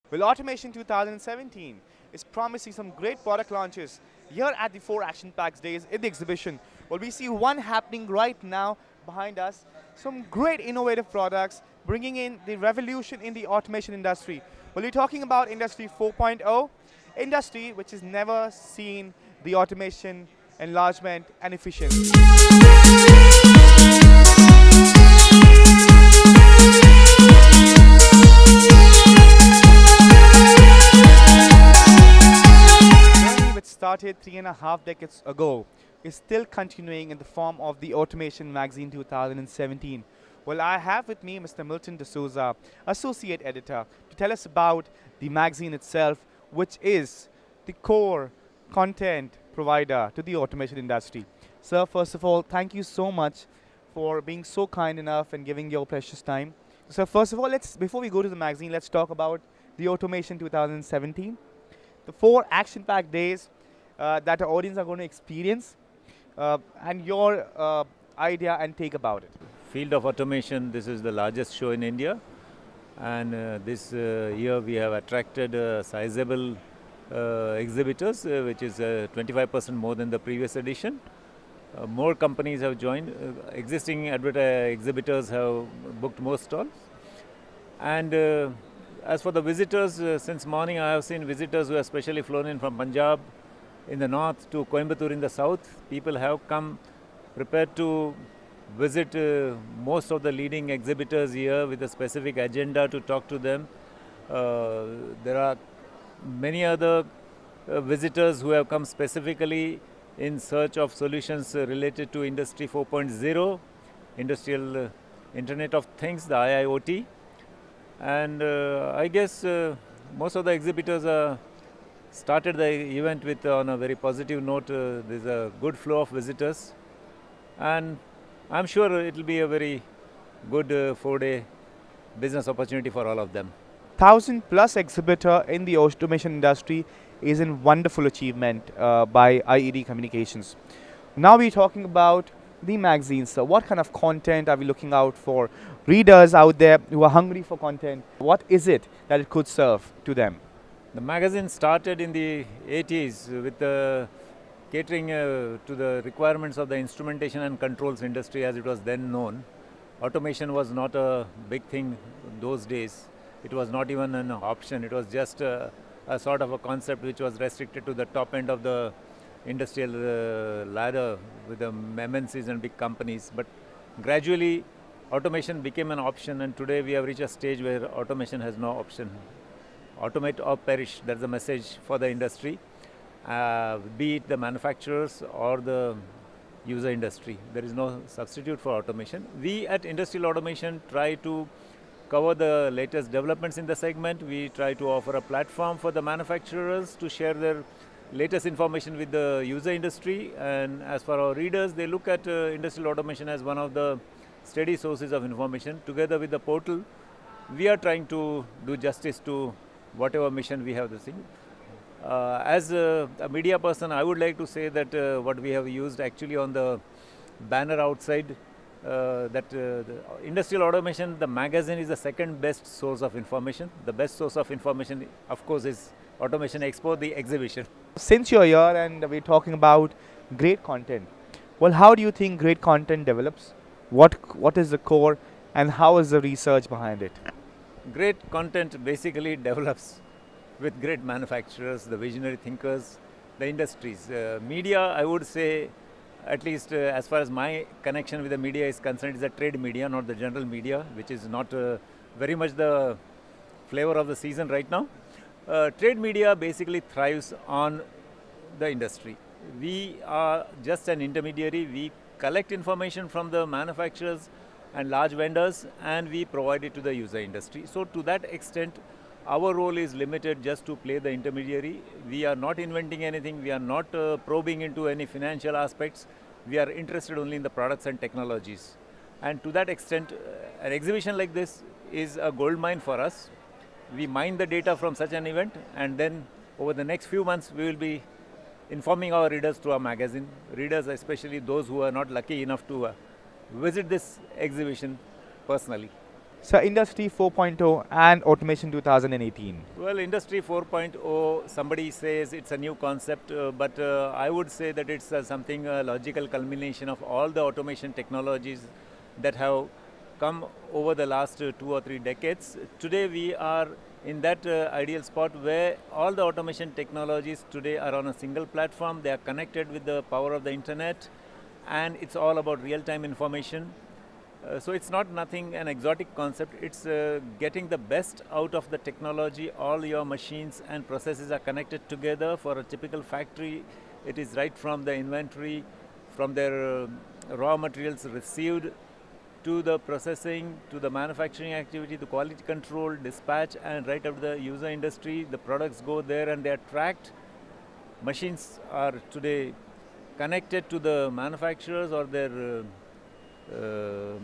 Well, Automation 2017 is promising some great product launches here at the 4 Action Packs Days in the exhibition. Well, we see one happening right now behind us. Some great innovative products bringing in the revolution in the automation industry. Well, we're talking about Industry 4.0, industry which has never seen the automation, enlargement, and efficiency. Journey which started 3.5 decades ago is still continuing in the form of the Automation Magazine 2017. Well, I have with me Mr. Milton D'Souza, Associate Editor, to tell us about the magazine itself, which is the core content provider to the automation industry. Sir, first of all, thank you so much for being so kind enough and giving your precious time. So first of all, before we go to the magazine, let's talk about the Automation 2017, the 4 action-packed days that our audience are going to experience, and your idea and take about it. Field of automation, this is the largest show in India, and this year we have attracted sizable exhibitors, which is 25% more than the previous edition. More companies have joined. Existing exhibitors have booked more stalls. And as for the visitors, since morning I have seen visitors who have specially flown in from Punjab in the north to Coimbatore in the south. People have come prepared to visit most of the leading exhibitors here with a specific agenda to talk to them. There are many other visitors who have come specifically in search of solutions related to Industry 4.0, Industrial Internet of Things, the IIoT. And I guess most of the exhibitors started the event on a very positive note. There's a good flow of visitors, and I'm sure it will be a very good 4-day business opportunity for all of them. 1,000+ exhibitor in the automation industry is a wonderful achievement by IED Communications. Now we're talking about the magazines. So what kind of content are we looking out for? Readers out there who are hungry for content, what is it that it could serve to them? The magazine started in the 80s with catering to the requirements of the instrumentation and controls industry as it was then known. Automation was not a big thing those days. It was not even an option. It was just a sort of a concept which was restricted to the top end of the industrial ladder with the MNCs and big companies. But gradually automation became an option, and today we have reached a stage where automation has no option. Automate or perish, that's the message for the industry, be it the manufacturers or the user industry. There is no substitute for automation. We at Industrial Automation try to cover the latest developments in the segment. We try to offer a platform for the manufacturers to share their latest information with the user industry. And as for our readers, they look at Industrial Automation as one of the steady sources of information. Together with the portal, we are trying to do justice to whatever mission we have this thing. As a media person, I would like to say that what we have used actually on the banner outside, the Industrial Automation, the magazine is the second best source of information. The best source of information, of course, is Automation Expo, the exhibition. Since you're here and we're talking about great content, well, how do you think great content develops? What is the core and how is the research behind it? Great content basically develops with great manufacturers, the visionary thinkers, the industries. Media, I would say, at least as far as my connection with the media is concerned, is a trade media, not the general media, which is not very much the flavor of the season right now. Trade media basically thrives on the industry. We are just an intermediary. We collect information from the manufacturers and large vendors, and we provide it to the user industry. So to that extent, our role is limited just to play the intermediary. We are not inventing anything. We are not probing into any financial aspects. We are interested only in the products and technologies. And to that extent, an exhibition like this is a gold mine for us. We mine the data from such an event, and then over the next few months, we will be informing our readers through our magazine. Readers, especially those who are not lucky enough to visit this exhibition personally. So Industry 4.0 and Automation 2018. Well, Industry 4.0, somebody says it's a new concept, but I would say that it's something logical culmination of all the automation technologies that have come over the last 2 or 3 decades. Today we are in that ideal spot where all the automation technologies today are on a single platform. They are connected with the power of the internet, and it's all about real-time information. So it's not nothing an exotic concept. It's getting the best out of the technology. All your machines and processes are connected together. For a typical factory, it is right from the inventory, from their raw materials received, to the processing, to the manufacturing activity, the quality control, dispatch, and right up to the user industry. The products go there and they are tracked. Machines are today connected to the manufacturers or their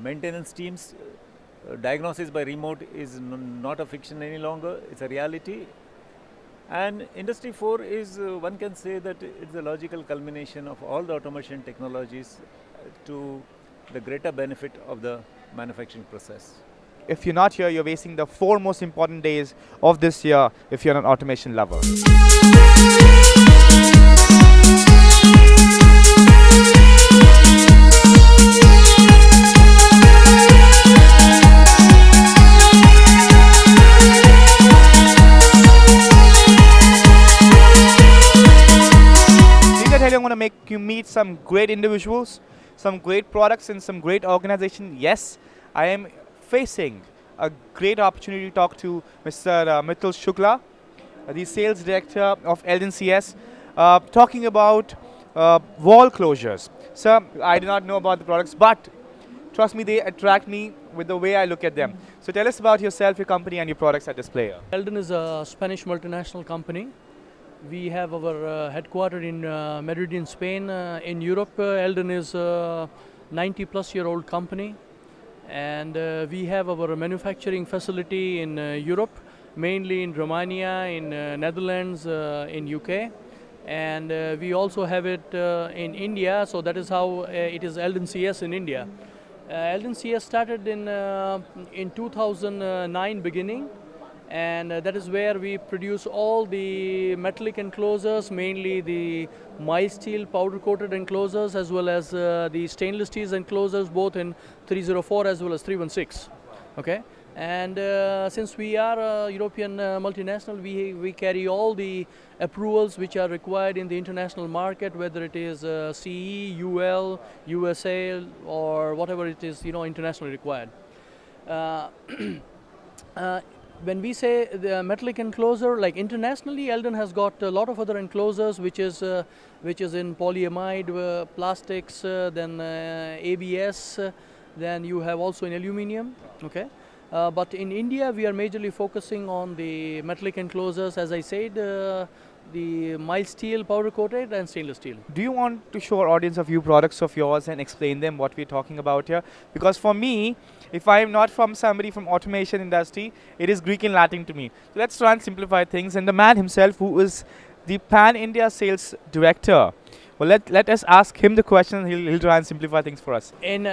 maintenance teams. Diagnosis by remote is not a fiction any longer, it's a reality. And Industry 4 is, one can say that it's a logical culmination of all the automation technologies to the greater benefit of the manufacturing process. If you're not here, you're wasting the 4 most important days of this year if you're an automation lover. I'm going to make you meet some great individuals, some great products, and some great organization. Yes, I am facing a great opportunity to talk to Mr. Mitul Shukla, the sales director of LNCS, talking about wall closures. Sir, I do not know about the products, but trust me, they attract me with the way I look at them. So tell us about yourself, your company, and your products at display here. Eldon is a Spanish multinational company. We have our headquarters in Madrid in Spain. In Europe, Eldon is a 90-plus-year-old company, and we have our manufacturing facility in Europe, mainly in Romania, in Netherlands, in UK, and we also have it in India. So that is how it is Eldon CS in India. Eldon CS started in 2009 beginning. And that is where we produce all the metallic enclosures, mainly the mild steel powder coated enclosures, as well as the stainless steel enclosures, both in 304 as well as 316. Okay, and since we are a European multinational, we carry all the approvals which are required in the international market, whether it is CE, UL, USA, or whatever it is, internationally required. When we say the metallic enclosure, like internationally, Eldon has got a lot of other enclosures, which is in polyamide, plastics, then ABS, then you have also in aluminum. Okay, but in India, we are majorly focusing on the metallic enclosures, as I said, the mild steel, powder coated, and stainless steel. Do you want to show our audience a few products of yours and explain them what we're talking about here? Because for me, if I am not from somebody from automation industry, it is Greek and Latin to me. So let's try and simplify things. And the man himself, who is the Pan-India sales director, well, let us ask him the question. He'll try and simplify things for us. And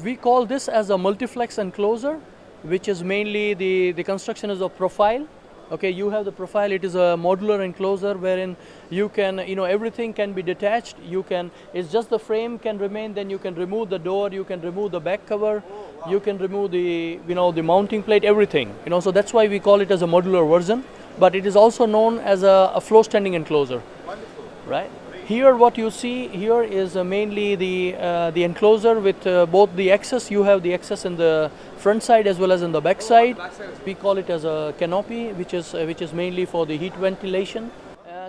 we call this as a multiplex enclosure, which is mainly the construction is a profile. Okay, you have the profile. It is a modular enclosure wherein you can, everything can be detached. It's just the frame can remain. Then you can remove the door. You can remove the back cover. You can remove the, the mounting plate. Everything. So that's why we call it as a modular version. But it is also known as a floor standing enclosure. Wonderful. Right. Here, what you see here is mainly the enclosure with both the access. You have the access in the front side as well as in the back side. We call it as a canopy, which is mainly for the heat ventilation.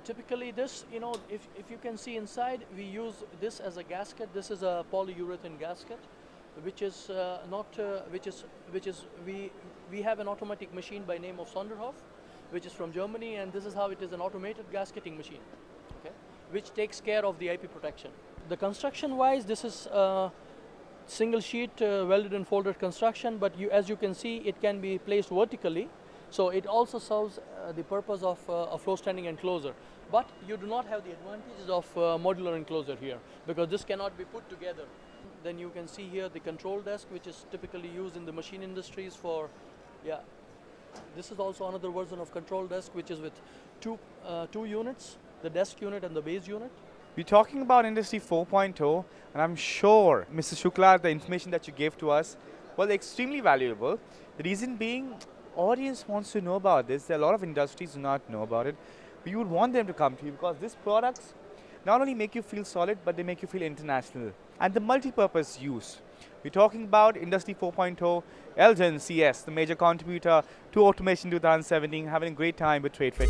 Typically, this, if you can see inside, we use this as a gasket. This is a polyurethane gasket, which is we have an automatic machine by name of Sonderhof, which is from Germany, and this is how it is, an automated gasketing machine. Okay, which takes care of the IP protection. The construction wise, this is single sheet welded and folded construction, but as you can see, it can be placed vertically. So it also serves the purpose of a floor standing enclosure. But you do not have the advantages of modular enclosure here, because this cannot be put together. Then you can see here the control desk, which is typically used in the machine industries for, yeah. This is also another version of control desk, which is with two units, the desk unit and the base unit. We're talking about Industry 4.0, and I'm sure, Mr. Shukla, the information that you gave to us was extremely valuable. The reason being, audience wants to know about this. There are a lot of industries do not know about it. We would want them to come to you because these products not only make you feel solid, but they make you feel international. And the multi-purpose use. We're talking about Industry 4.0, Eldon CS, the major contributor to Automation 2017, having a great time with TradeFair.